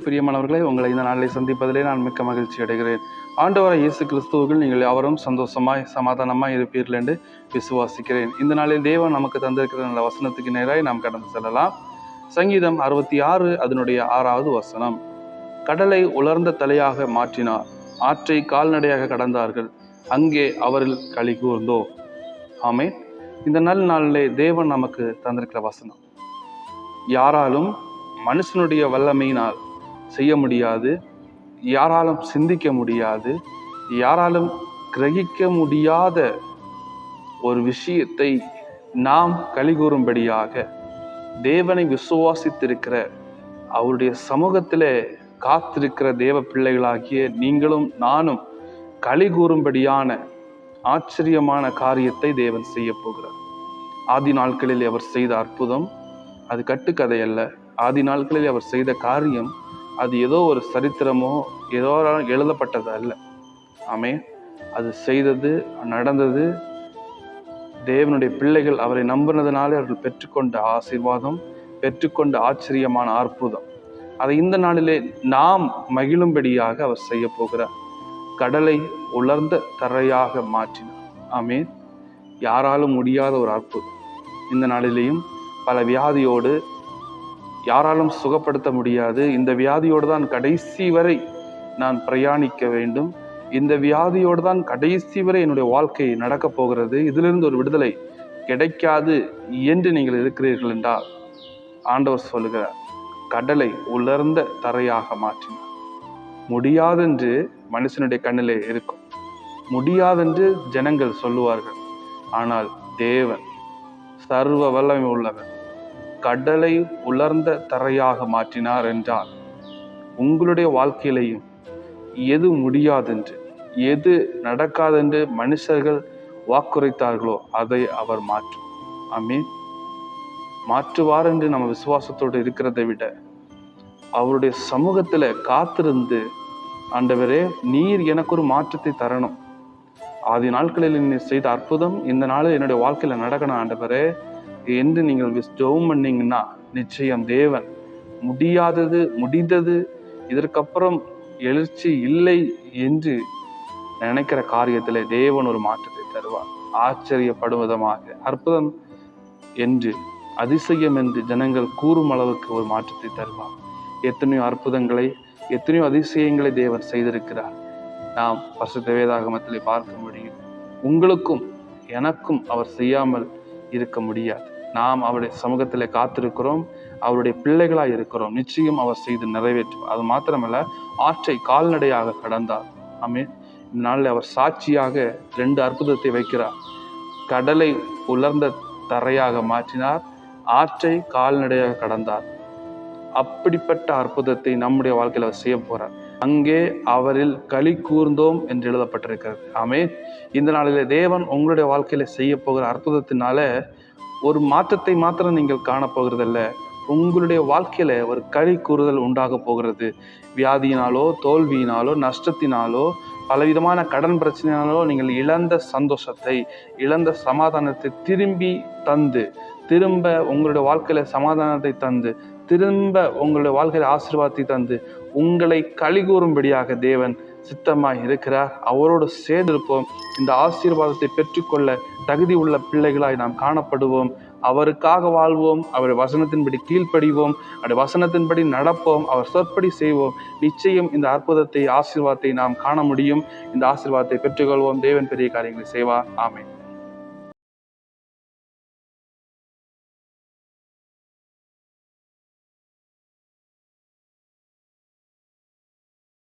பிரியமானவர்களை, உங்களை இந்த நாளில் சந்திப்பதிலே நான் மிக்க மகிழ்ச்சி அடைகிறேன். ஆண்டவராகிய இயேசு கிறிஸ்துவுக்குள் நீங்கள் யாவரும் சந்தோஷமாய் சமாதானமாய் இருப்பீர்கள் என்று விசுவாசிக்கிறேன். இந்த நாளில் தேவன் நமக்கு தந்திருக்கிற நல்ல வசனத்துக்கு நேராய் நாம் கடந்து செல்லலாம். சங்கீதம் 66 அதனுடைய 6வது வசனம். கடலை உலர்ந்த தலையாக மாற்றினார், ஆற்றை கால்நடையாக கடந்தார்கள், அங்கே அவரில் களி கூர்ந்தோ. ஆமென். இந்த நாளிலே தேவன் நமக்கு தந்திருக்கிற வசனம் யாராலும் மனுஷனுடைய வல்லமையினால் செய்ய முடியாது, யாராலும் சிந்திக்க முடியாது, யாராலும் கிரகிக்க முடியாத ஒரு விஷயத்தை நாம் களிகூறும்படியாக தேவனை விசுவாசித்திருக்கிற, அவருடைய சமூகத்திலே காத்திருக்கிற தேவ பிள்ளைகளாகிய நீங்களும் நானும் களிகூறும்படியான ஆச்சரியமான காரியத்தை தேவன் செய்ய போகிறார். ஆதி நாட்களில் அவர் செய்த அற்புதம் அது கட்டுக்கதை அல்ல. ஆதி நாட்களில் அவர் செய்த காரியம் அது ஏதோ ஒரு சரித்திரமோ ஏதோ எழுதப்பட்டது அல்ல. ஆமென். அது செய்தது, நடந்தது. தேவனுடைய பிள்ளைகள் அவரை நம்பினதுனாலே அவர்கள் பெற்றுக்கொண்ட ஆசீர்வாதம், பெற்றுக்கொண்ட ஆச்சரியமான அற்புதம். அதை இந்த நாளிலே நாம் மகிழும்படியாக அவர் செய்ய போகிறார். கடலை உலர்ந்த தரையாக மாற்றினார். ஆமென். யாராலும் முடியாத ஒரு அற்புதம். இந்த நாளிலேயும் பல வியாதியோடு யாராலும் சுகப்படுத்த முடியாது, இந்த வியாதியோடு தான் கடைசி வரை நான் பிரயாணிக்க வேண்டும், இந்த வியாதியோடு தான் கடைசி வரை என்னுடைய வாழ்க்கை நடக்கப் போகிறது, இதிலிருந்து ஒரு விடுதலை கிடைக்காது என்று நீங்கள் இருக்கிறீர்கள் என்றால் ஆண்டவர் சொல்லுகிறார், கடலை உலர்ந்த தரையாக மாற்றினார். முடியாதென்று மனுஷனுடைய கண்ணிலே இருக்கும், முடியாதென்று ஜனங்கள் சொல்லுவார்கள். ஆனால் தேவன் சர்வ வல்லமை உள்ளவர் கடலை உலர்ந்த தரையாக மாற்றினார் என்றால் உங்களுடைய வாழ்க்கையிலையும் எது முடியாதென்று, எது நடக்காதென்று மனுஷர்கள் வாக்குரைத்தார்களோ அதை அவர் மாற்றும். ஆமென். மாற்றுவார் என்று நம்ம விசுவாசத்தோடு இருக்கிறதை விட அவருடைய சமூகத்துல காத்திருந்து, ஆண்டவரே நீர் எனக்கு ஒரு மாற்றத்தை தரணும், ஆதி நாட்களில் நீ செய்த அற்புதம் இந்த நாள் என்னுடைய வாழ்க்கையில நடக்கணும் ஆண்டவரே என்று நீங்கள் ஜெபம் பண்ணீங்கன்னா நிச்சயம் தேவன் முடியாதது முடிந்தது, இதற்கப்புறம் எழுச்சி இல்லை என்று நினைக்கிற காரியத்திலே தேவன் ஒரு மாற்றத்தை தருவார். ஆச்சரியப்படும் விதமாக அற்புதம் என்று, அதிசயம் என்று ஜனங்கள் கூறும் அளவுக்கு ஒரு மாற்றத்தை தருவார். எத்தனையோ அற்புதங்களை, எத்தனையோ அதிசயங்களை தேவன் செய்திருக்கிறார். நாம் பரிசுத்த வேதாகமத்திலே பார்க்க முடியும். உங்களுக்கும் எனக்கும் அவர் செய்யாமல் இருக்க முடியாது. நாம் அவருடைய சமூகத்திலே காத்திருக்கிறோம், அவருடைய பிள்ளைகளாய் இருக்கிறோம். நிச்சயம் அவர் செய்து நிறைவேற்றுவார். அது மாத்திரமல்ல, ஆற்றை கால்நடையாக கடந்தார். ஆமென். இந்த நாளில் அவர் சாட்சியாக 2 அற்புதத்தை வைக்கிறார். கடலை உலர்ந்த தரையாக மாற்றினார், ஆற்றை கால்நடையாக கடந்தார். அப்படிப்பட்ட அற்புதத்தை நம்முடைய வாழ்க்கையில் அவர் செய்ய போறார். அங்கே அவரில் களி கூர்ந்தோம் என்று எழுதப்பட்டிருக்கிறது. ஆமென். இந்த நாளிலே தேவன் உங்களுடைய வாழ்க்கையில செய்ய போகிற அற்புதத்தினால ஒரு மாற்றத்தை மாத்திரம் நீங்கள் காணப்போகிறதில்ல, உங்களுடைய வாழ்க்கையில ஒரு களி கூறுதல் உண்டாக போகிறது. வியாதியினாலோ, தோல்வியினாலோ, நஷ்டத்தினாலோ, பலவிதமான கடன் பிரச்சனையினாலோ நீங்கள் இழந்த சந்தோஷத்தை, இழந்த சமாதானத்தை திரும்பி தந்து, திரும்ப உங்களுடைய வாழ்க்கையில சமாதானத்தை தந்து, திரும்ப உங்களுடைய வாழ்க்கையில ஆசீர்வாதத்தை தந்து உங்களை களிகூறும்படியாக தேவன் சித்தமாய் இருக்கிறார். அவரோடு சேர்ந்திருப்போம். இந்த ஆசீர்வாதத்தை பெற்றுக்கொள்ள தகுதி உள்ள பிள்ளைகளாய் நாம் காணப்படுவோம். அவருக்காக வாழ்வோம், அவர் வசனத்தின்படி கீழ்ப்படிவோம், அவருடைய வசனத்தின்படி நடப்போம், அவர் சொற்படி செய்வோம். நிச்சயம் இந்த அற்புதத்தை, ஆசீர்வாதத்தை நாம் காண முடியும். இந்த ஆசீர்வாதத்தை பெற்றுக்கொள்வோம். தேவன் பெரிய காரியங்களை செய்வார். ஆமென்.